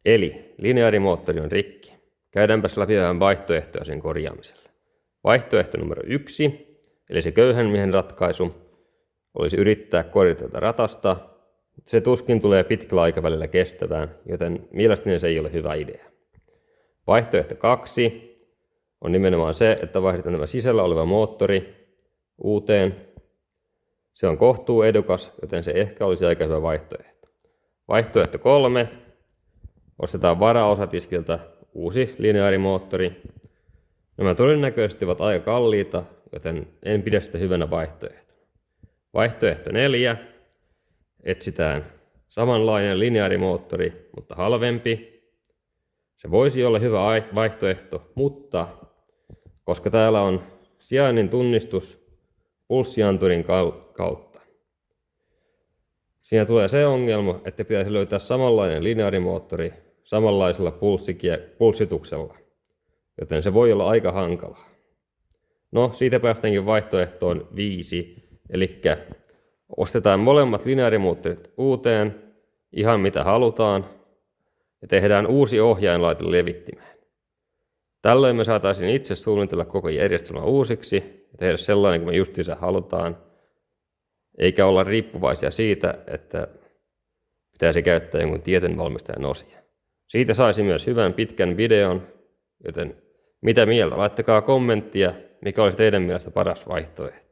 Eli lineaarimoottori on rikki. Käydäänpäs läpi vähän vaihtoehtoja sen korjaamiselle. Vaihtoehto numero 1, eli se köyhän miehen ratkaisu, olisi yrittää korjata tätä ratasta. Se tuskin tulee pitkällä aikavälillä kestävään, joten mielestäni se ei ole hyvä idea. Vaihtoehto 2 on nimenomaan se, että vaihdetaan tämä sisällä oleva moottori uuteen. Se on kohtuuedukas, joten se ehkä olisi aika hyvä vaihtoehto. Vaihtoehto 3. Ostetaan varaosatiskiltä uusi lineaarimoottori. Nämä todennäköisesti ovat aika kalliita, joten en pidä sitä hyvänä vaihtoehtona. Vaihtoehto 4. Etsitään samanlainen lineaarimoottori, mutta halvempi. Se voisi olla hyvä vaihtoehto, mutta koska täällä on sijainnin tunnistus pulssianturin kautta, siinä tulee se ongelma, että pitäisi löytää samanlainen lineaarimoottori samanlaisella pulssituksella, joten se voi olla aika hankalaa. No, siitä päästäänkin vaihtoehtoon 5, eli ostetaan molemmat lineaarimoottorit uuteen, ihan mitä halutaan, ja tehdään uusi ohjainlaite levittimeen. Tällöin me saataisiin itse suunnitella koko järjestelmä uusiksi ja tehdä sellainen kuin me justiinsa halutaan, eikä olla riippuvaisia siitä, että pitäisi käyttää jonkun tietyn valmistajan osia. Siitä saisi myös hyvän pitkän videon, joten mitä mieltä? Laittakaa kommenttia, mikä olisi teidän mielestä paras vaihtoehto.